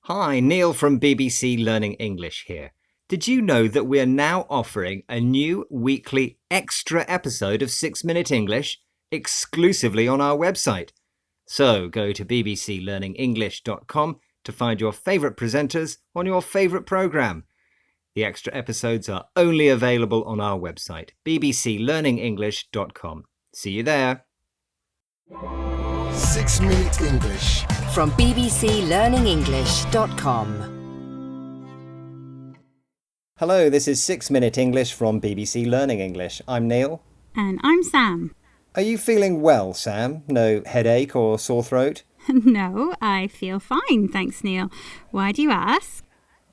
Hi, Neil from BBC Learning English here. Did you know that we're now offering a new weekly extra episode of 6 Minute English exclusively on our website? So go to bbclearningenglish.com to find your favourite presenters on your favourite programme. The extra episodes are only available on our website, bbclearningenglish.com. See you there. 6 Minute English from bbclearningenglish.com. Hello, this is 6 Minute English from BBC Learning English. I'm Neil. And I'm Sam. Are you feeling well, Sam? No headache or sore throat? No, I feel fine, thanks, Neil. Why do you ask?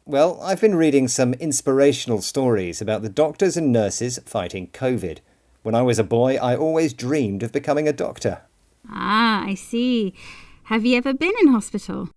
Well, I've been reading some inspirational stories about the doctors and nurses fighting COVID. When I was a boy, I always dreamed of becoming a doctor. Ah, I see. Have you ever been in hospital?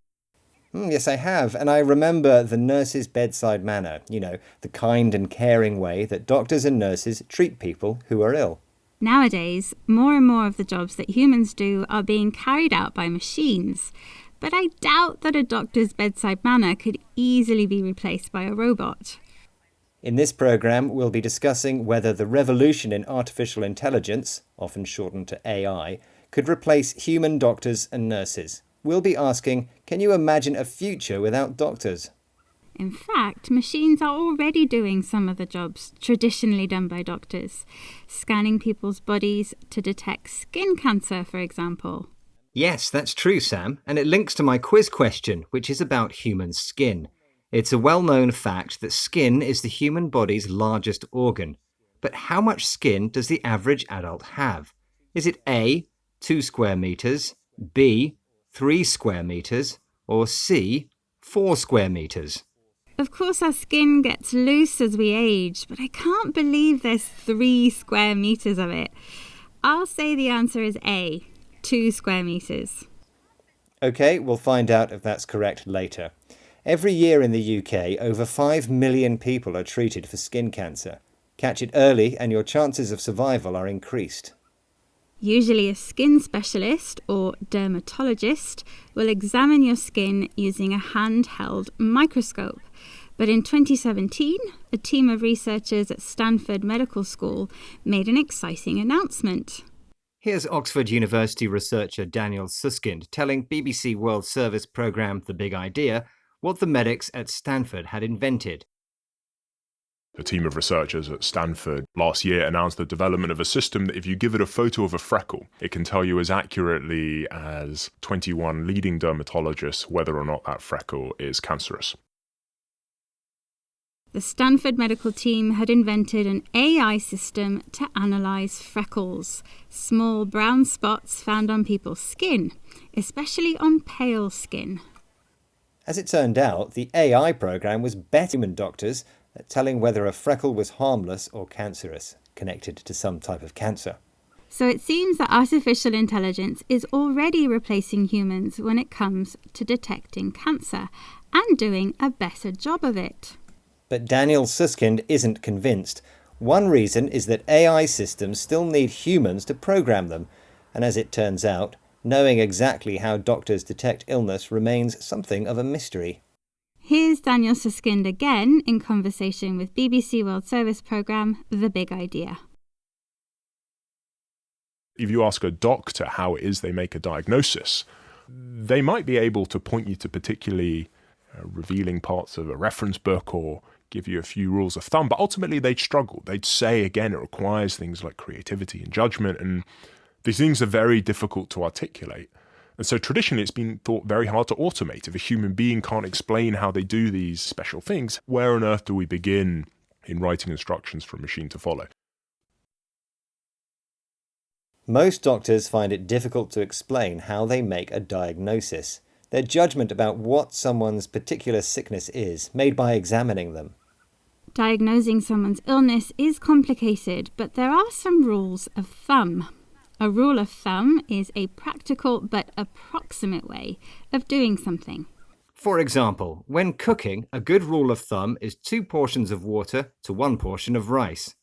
Yes, I have, and I remember the nurse's bedside manner, the kind and caring way that doctors and nurses treat people who are ill. Nowadays, more and more of the jobs that humans do are being carried out by machines. But I doubt that a doctor's bedside manner could easily be replaced by a robot. In this programme, we'll be discussing whether the revolution in artificial intelligence, often shortened to AI, could replace human doctors and nurses. We'll be asking, can you imagine a future without doctors? In fact, machines are already doing some of the jobs traditionally done by doctors, scanning people's bodies to detect skin cancer, for example. Yes, that's true, Sam, and it links to my quiz question, which is about human skin. It's a well-known fact that skin is the human body's largest organ. But how much skin does the average adult have? Is it A, 2 square metres, B, 3 square metres, or C, 4 square metres? Of course, our skin gets loose as we age, but I can't believe there's 3 square metres of it. I'll say the answer is A, 2 square metres. OK, we'll find out if that's correct later. Every year in the UK, over 5 million people are treated for skin cancer. Catch it early and your chances of survival are increased. Usually a skin specialist or dermatologist will examine your skin using a handheld microscope. But in 2017, a team of researchers at Stanford Medical School made an exciting announcement. Here's Oxford University researcher Daniel Susskind telling BBC World Service programme The Big Idea what the medics at Stanford had invented. A team of researchers at Stanford last year announced the development of a system that if you give it a photo of a freckle, it can tell you as accurately as 21 leading dermatologists whether or not that freckle is cancerous. The Stanford medical team had invented an AI system to analyse freckles, small brown spots found on people's skin, especially on pale skin. As it turned out, the AI programme was better than human doctors at telling whether a freckle was harmless or cancerous, connected to some type of cancer. So it seems that artificial intelligence is already replacing humans when it comes to detecting cancer and doing a better job of it. But Daniel Susskind isn't convinced. One reason is that AI systems still need humans to program them, and as it turns out, knowing exactly how doctors detect illness remains something of a mystery. Here's Daniel Susskind again in conversation with BBC World Service programme The Big Idea. If you ask a doctor how it is they make a diagnosis, they might be able to point you to particularly revealing parts of a reference book or give you a few rules of thumb, but ultimately they'd struggle. They'd say, again, it requires things like creativity and judgment, and these things are very difficult to articulate. And so traditionally it's been thought very hard to automate. If a human being can't explain how they do these special things, where on earth do we begin in writing instructions for a machine to follow? Most doctors find it difficult to explain how they make a diagnosis. Their judgment about what someone's particular sickness is made by examining them. Diagnosing someone's illness is complicated, but there are some rules of thumb. A rule of thumb is a practical but approximate way of doing something. For example, when cooking, a good rule of thumb is 2 portions of water to 1 portion of rice.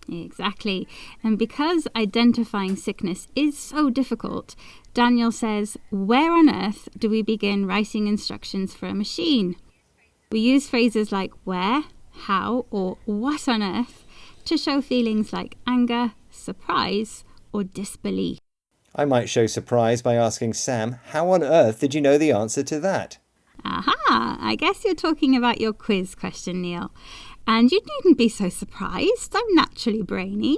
Exactly. And because identifying sickness is so difficult, Daniel says, where on earth do we begin writing instructions for a machine? We use phrases like where, how, or what on earth to show feelings like anger, surprise, or disbelief. I might show surprise by asking Sam, how on earth did you know the answer to that? Aha! I guess you're talking about your quiz question, Neil. And you needn't be so surprised. I'm naturally brainy.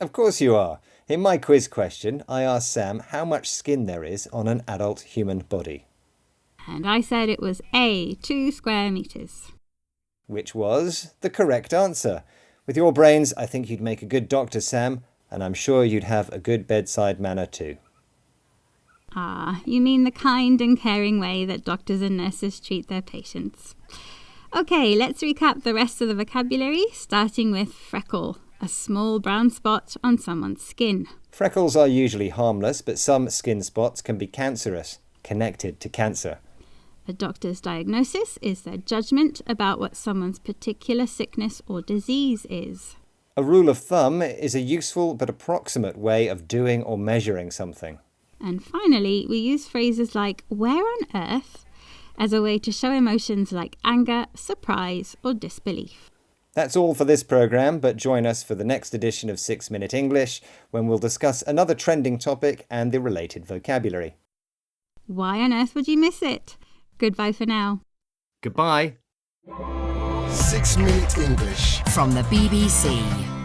Of course you are. In my quiz question, I asked Sam how much skin there is on an adult human body. And I said it was 2 square meters. Which was the correct answer. With your brains, I think you'd make a good doctor, Sam, and I'm sure you'd have a good bedside manner too. Ah, you mean the kind and caring way that doctors and nurses treat their patients. Okay, let's recap the rest of the vocabulary, starting with freckle, a small brown spot on someone's skin. Freckles are usually harmless, but some skin spots can be cancerous, connected to cancer. A doctor's diagnosis is their judgment about what someone's particular sickness or disease is. A rule of thumb is a useful but approximate way of doing or measuring something. And finally, we use phrases like where on earth as a way to show emotions like anger, surprise, or disbelief. That's all for this programme, but join us for the next edition of 6 Minute English, when we'll discuss another trending topic and the related vocabulary. Why on earth would you miss it? Goodbye for now. Goodbye. 6 Minute English from the BBC.